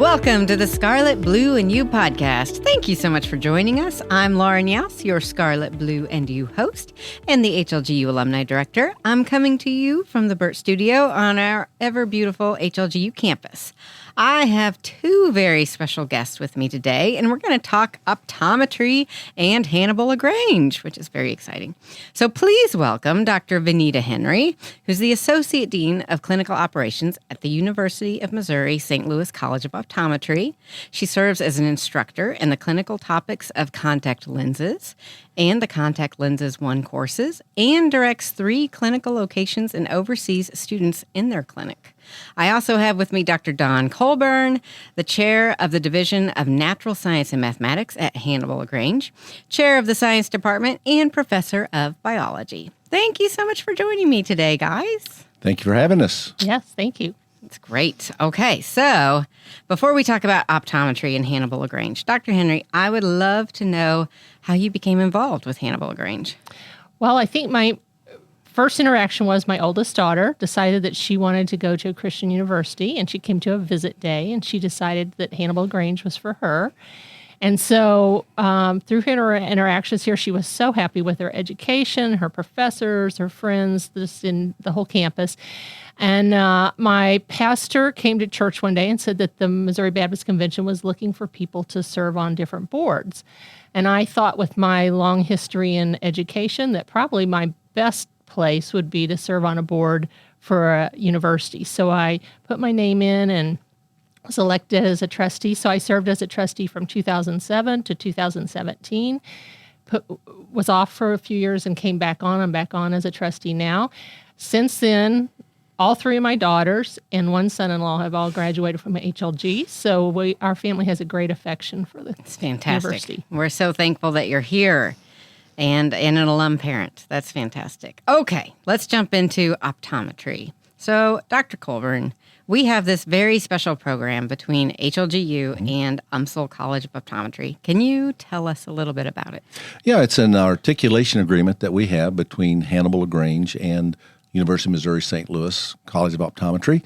Welcome to the Scarlet, Blue, and You podcast. Thank you so much for joining us. I'm Lauren Yaus, your Scarlet, Blue, and You host, and the HLGU Alumni Director. I'm coming to you from the Burt Studio on our ever-beautiful HLGU campus. I have two very special guests with me today, and we're going to talk optometry and Hannibal LaGrange, which is very exciting. So please welcome Dr. Venita Henry, who's the Associate Dean of Clinical Operations at the University of Missouri St. Louis College of Optometry. She serves as an instructor in the clinical topics of contact lenses and the Contact Lenses 1 courses, and directs 3 clinical locations and oversees students in their clinic. I also have with me Dr. Don Colburn, the chair of the Division of Natural Science and Mathematics at Hannibal LaGrange, chair of the Science Department, and professor of biology. Thank you so much for joining me today, guys. Thank you for having us. Yes, thank you. It's great. Okay, so before we talk about optometry and Hannibal LaGrange, Dr. Henry, I would love to know how you became involved with Hannibal LaGrange. Well, I think my first interaction was my oldest daughter decided that she wanted to go to a Christian university, and she came to a visit day, and she decided that Hannibal LaGrange was for her. And so through her interactions here, she was so happy with her education, her professors, her friends, this in the whole campus. And my pastor came to church one day and said that the Missouri Baptist Convention was looking for people to serve on different boards. And I thought with my long history in education that probably my best place would be to serve on a board for a university. So I put my name in and was elected as a trustee. So I served as a trustee from 2007 to 2017. Was off for a few years and came back on. I'm back on as a trustee now. Since then, all 3 of my daughters and 1 son-in-law have all graduated from HLG. So our family has a great affection for the It's fantastic. university. We're so thankful that you're here. And an alum parent. That's fantastic. Okay, let's jump into optometry. So, Dr. Colburn, we have this very special program between HLGU and UMSL College of Optometry. Can you tell us a little bit about it? Yeah, it's an articulation agreement that we have between Hannibal LaGrange and University of Missouri St. Louis College of Optometry.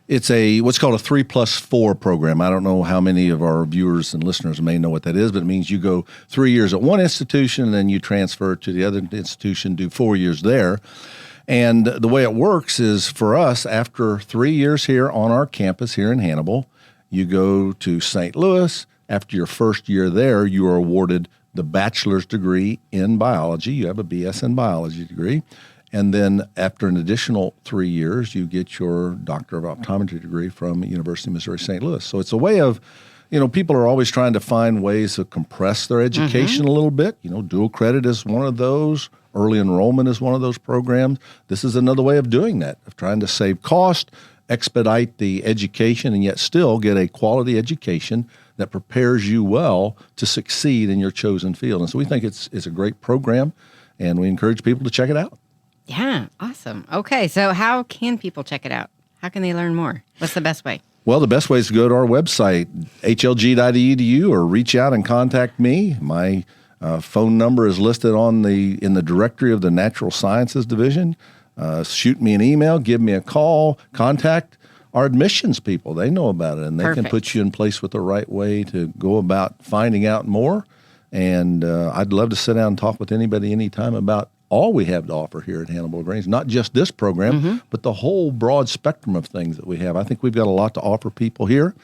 It's what's called a 3+4 program. I don't know how many of our viewers and listeners may know what that is, but it means you go 3 years at one institution, and then you transfer to the other institution, do 4 years there. And the way it works is for us, after 3 years here on our campus here in Hannibal, you go to St. Louis. After your first year there, you are awarded the bachelor's degree in biology. You have a BS in biology degree. And then after an additional 3 years, you get your Doctor of Optometry degree from University of Missouri St. Louis. So it's a way of, people are always trying to find ways to compress their education a little bit. Dual credit is one of those. Early enrollment is one of those programs. This is another way of doing that, of trying to save cost, expedite the education, and yet still get a quality education that prepares you well to succeed in your chosen field. And so we think it's a great program, and we encourage people to check it out. Yeah, awesome. Okay, so how can people check it out? How can they learn more? What's the best way? Well, the best way is to go to our website, hlg.edu, or reach out and contact me. My phone number is listed in the directory of the Natural Sciences Division. Shoot me an email, give me a call, contact our admissions people. They know about it, and they can put you in place with the right way to go about finding out more. And I'd love to sit down and talk with anybody anytime about all we have to offer here at Hannibal LaGrange, not just this program, but the whole broad spectrum of things that we have. I think we've got a lot to offer people here,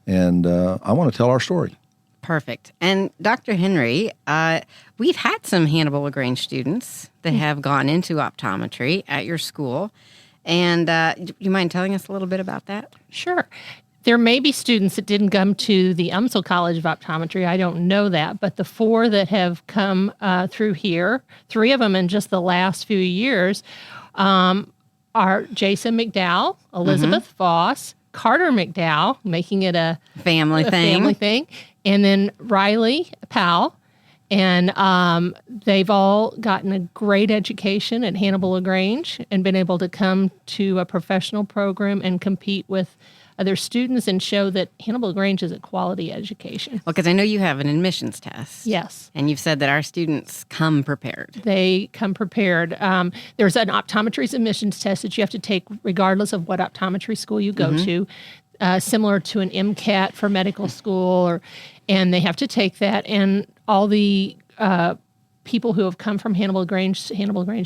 and I want to tell our story. Perfect. And Dr. Henry, we've had some Hannibal LaGrange students that have gone into optometry at your school. And do you mind telling us a little bit about that? Sure. There may be students that didn't come to the UMSL College of Optometry. I don't know that. But the 4 that have come through here, 3 of them in just the last few years, are Jason McDowell, Elizabeth Voss, Carter McDowell, making it a family thing, and then Riley Powell. And they've all gotten a great education at Hannibal LaGrange and been able to come to a professional program and compete with other students and show that Hannibal LaGrange is a quality education. Well, because I know you have an admissions test. Yes. And you've said that our students come prepared. They come prepared. There's an optometry's admissions test that you have to take regardless of what optometry school you go to. similar to an MCAT for medical school, and they have to take that. And all the people who have come from Hannibal Grange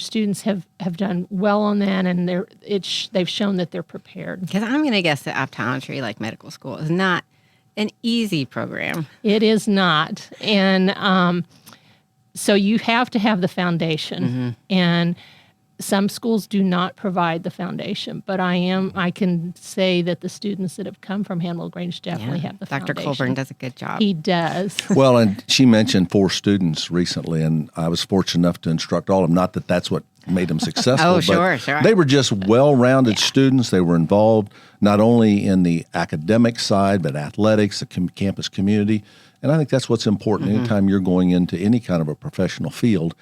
students have done well on that, and they've shown that they're prepared. Because I'm going to guess that optometry, like medical school, is not an easy program. It is not. And so you have to have the foundation. And some schools do not provide the foundation, but I can say that the students that have come from Hannibal Grange definitely have the foundation. Dr. Colburn does a good job. He does. Well, and she mentioned 4 students recently, and I was fortunate enough to instruct all of them. Not that that's what made them successful. Oh, sure. They were just well-rounded students. They were involved not only in the academic side, but athletics, the campus community. And I think that's what's important anytime you're going into any kind of a professional field,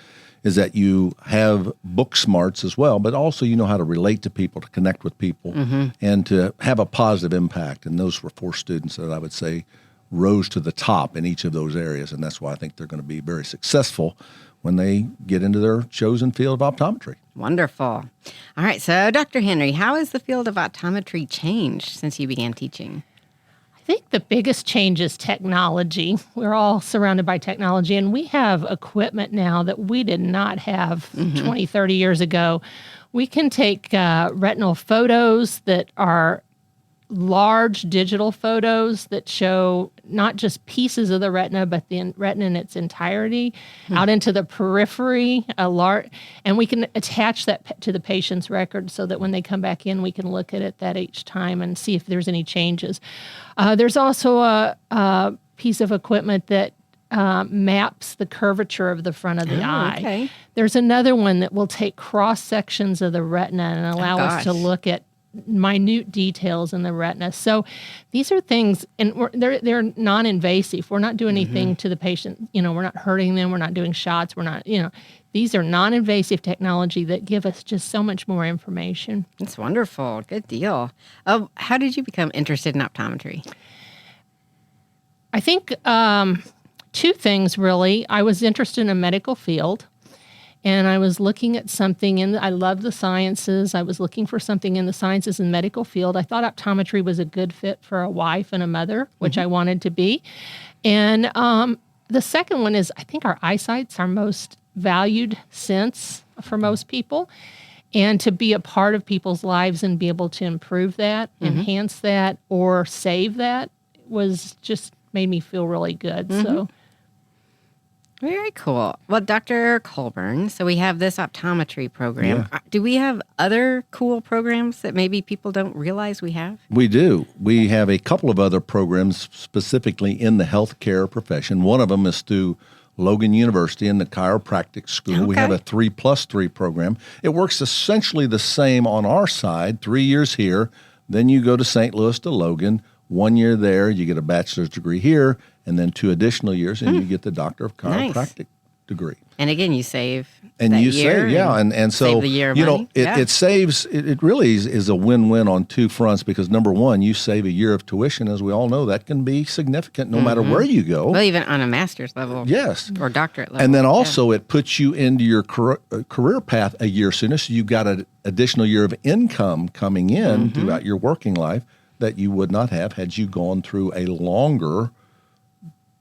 is that you have book smarts as well, but also you know how to relate to people, to connect with people, and to have a positive impact. And those were 4 students that I would say rose to the top in each of those areas. And that's why I think they're going to be very successful when they get into their chosen field of optometry. Wonderful. All right, so Dr. Henry, how has the field of optometry changed since you began teaching? I think the biggest change is technology. We're all surrounded by technology, and we have equipment now that we did not have 20, 30 years ago. We can take retinal photos that are large digital photos that show not just pieces of the retina, but the retina in its entirety out into the periphery, and we can attach that to the patient's record so that when they come back in, we can look at it that each time and see if there's any changes. There's also a piece of equipment that maps the curvature of the front of the eye. Okay. There's another one that will take cross sections of the retina and allow us to look at minute details in the retina. So these are things, and they're non-invasive. We're not doing anything to the patient. We're not hurting them. We're not doing shots. We're not, these are non-invasive technology that give us just so much more information. That's wonderful. Good deal. How did you become interested in optometry? I think 2 things, really. I was interested in a medical field. And I was looking at something I love the sciences. I was looking for something in the sciences and medical field. I thought optometry was a good fit for a wife and a mother, which I wanted to be. And the second one is I think our eyesight's our most valued sense for most people. And to be a part of people's lives and be able to improve that, enhance that, or save that was just made me feel really good. So. Very cool. Well, Dr. Colburn, so we have this optometry program. Yeah. Do we have other cool programs that maybe people don't realize we have? We do. We have a couple of other programs specifically in the healthcare profession. One of them is through Logan University in the chiropractic school. Okay. We have a 3+3 program. It works essentially the same on our side, 3 years here. Then you go to St. Louis to Logan. 1 year there, you get a bachelor's degree here, and then 2 additional years, and you get the Doctor of Chiropractic degree. And again, you save and that you year save, and so save the year of money. It saves. It really is a win-win on 2 fronts because number one, you save a year of tuition, as we all know, that can be significant no matter where you go. Well, even on a master's level, yes, or doctorate level, and then also it puts you into your career path a year sooner, so you've got an additional year of income coming in throughout your working life that you would not have had you gone through a longer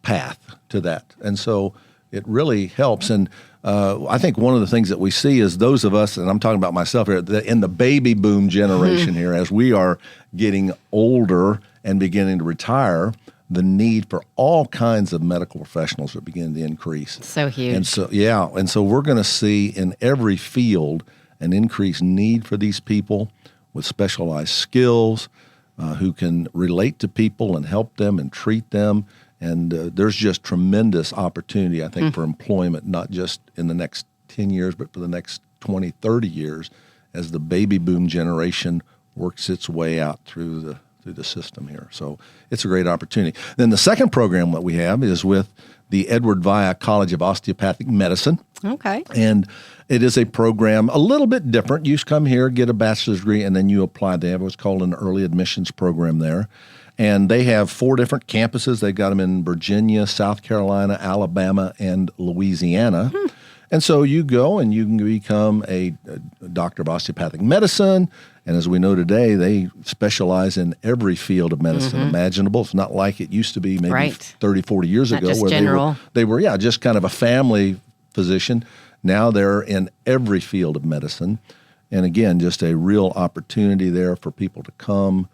path to that. And so it really helps. And I think one of the things that we see is those of us, and I'm talking about myself here, in the baby boom generation here, as we are getting older and beginning to retire, the need for all kinds of medical professionals are beginning to increase. So huge. And so we're going to see in every field an increased need for these people with specialized skills, who can relate to people and help them and treat them. And there's just tremendous opportunity, I think, for employment, not just in the next 10 years, but for the next 20, 30 years as the baby boom generation works its way out through the system here. So it's a great opportunity. Then the second program that we have is with the Edward Via College of Osteopathic Medicine. Okay. And it is a program a little bit different. You come here, get a bachelor's degree, and then you apply. They have what's called an early admissions program there. And they have 4 different campuses. They've got them in Virginia, South Carolina, Alabama, and Louisiana. And so you go and you can become a doctor of osteopathic medicine, And as we know today, they specialize in every field of medicine imaginable. It's not like it used to be maybe 30, 40 years Not ago just where general. they were just kind of a family physician. Now they're in every field of medicine. And again, just a real opportunity there for people to come,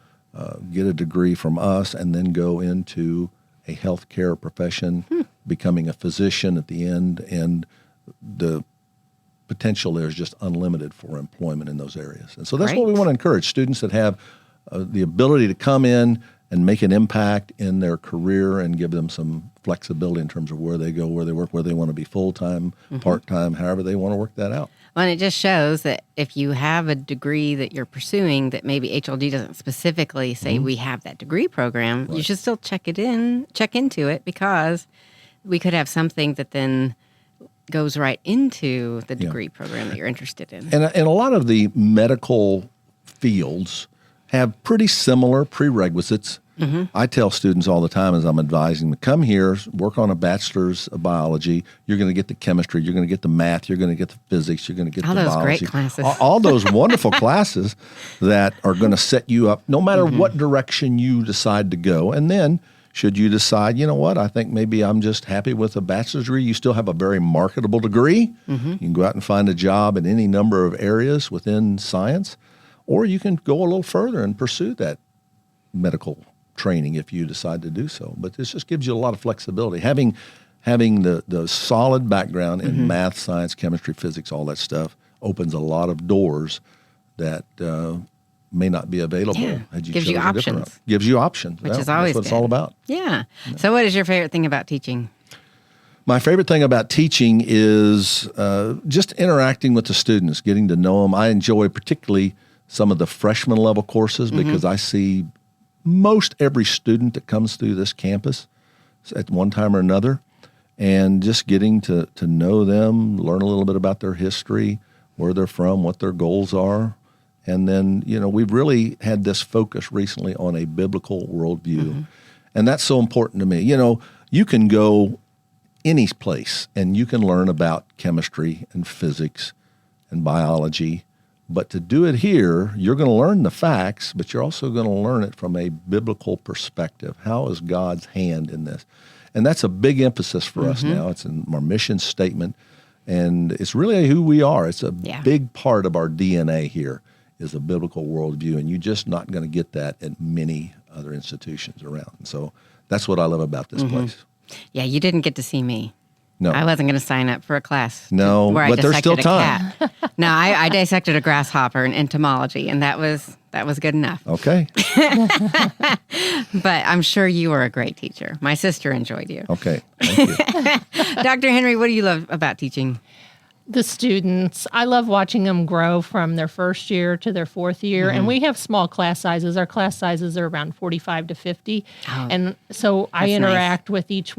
get a degree from us, and then go into a healthcare profession, becoming a physician at the end. And the potential there is just unlimited for employment in those areas. And so that's what we want to encourage students that have the ability to come in and make an impact in their career and give them some flexibility in terms of where they go, where they work, where they want to be full-time, part-time, however they want to work that out. Well, and it just shows that if you have a degree that you're pursuing that maybe HLG doesn't specifically say we have that degree program, you should still check into it, because we could have something that then goes right into the degree program that you're interested in. And a lot of the medical fields have pretty similar prerequisites. I tell students all the time as I'm advising them, come here, work on a bachelor's of biology. You're going to get the chemistry, you're going to get the math, you're going to get the physics, you're going to get all the those biology. great classes. All those wonderful classes that are going to set you up no matter what direction you decide to go. And then should you decide, you know what, I think maybe I'm just happy with a bachelor's degree, you still have a very marketable degree. You can go out and find a job in any number of areas within science, or you can go a little further and pursue that medical training if you decide to do so. But this just gives you a lot of flexibility. Having the solid background in math, science, chemistry, physics, all that stuff opens a lot of doors that may not be available. Had you Gives you chosen a different options. route. Gives you options. Which is always that's what it's good. all about. Yeah. So what is your favorite thing about teaching? My favorite thing about teaching is just interacting with the students, getting to know them. I enjoy particularly some of the freshman level courses because I see most every student that comes through this campus at one time or another, and just getting to know them, learn a little bit about their history, where they're from, what their goals are. And then, we've really had this focus recently on a biblical worldview. And that's so important to me. You can go any place and you can learn about chemistry and physics and biology. But to do it here, you're going to learn the facts, but you're also going to learn it from a biblical perspective. How is God's hand in this? And that's a big emphasis for us now. It's in our mission statement, and it's really who we are. It's a big part of our DNA here is a biblical worldview, and you're just not going to get that at many other institutions around. And so that's what I love about this place. Yeah, you didn't get to see me. No. I wasn't going to sign up for a class. No, where but I there's still dissected a time. cat. No, I dissected a grasshopper in entomology, and that was good enough. Okay. But I'm sure you were a great teacher. My sister enjoyed you. Okay. Thank you. Dr. Henry, what do you love about teaching? The students, I love watching them grow from their first year to their fourth year. And we have small class sizes. Our class sizes are around 45 to 50. Oh, and so I that's interact with each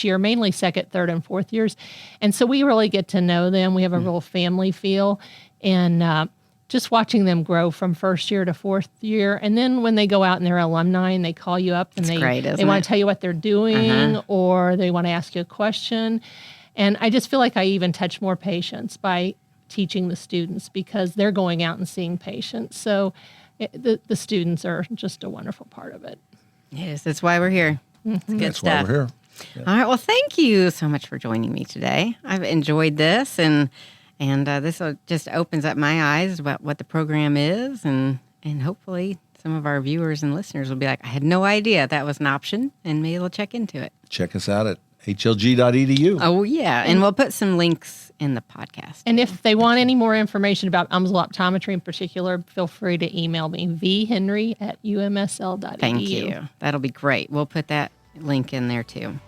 year, mainly second, third, and fourth years. And so we really get to know them. We have a real family feel. And just watching them grow from first year to fourth year. And then when they go out and they're alumni and they call you up and they want to tell you what they're doing or they want to ask you a question. And I just feel like I even touch more patients by teaching the students because they're going out and seeing patients. So the students are just a wonderful part of it. Yes, that's why we're here. It's good That's stuff. why we're here. Yeah. All right. Well, thank you so much for joining me today. I've enjoyed this, and this just opens up my eyes about what the program is, and hopefully some of our viewers and listeners will be like, I had no idea that was an option, and maybe they'll check into it. Check us out at hlg.edu. Oh, yeah. And we'll put some links in the podcast. And if they want any more information about umbilical optometry in particular, feel free to email me, vhenry@umsl.edu. Thank you. That'll be great. We'll put that link in there too.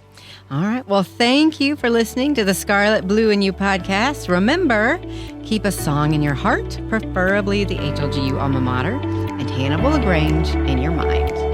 All right. Well, thank you for listening to the Scarlet, Blue, and You podcast. Remember, keep a song in your heart, preferably the HLGU alma mater, and Hannibal LaGrange in your mind.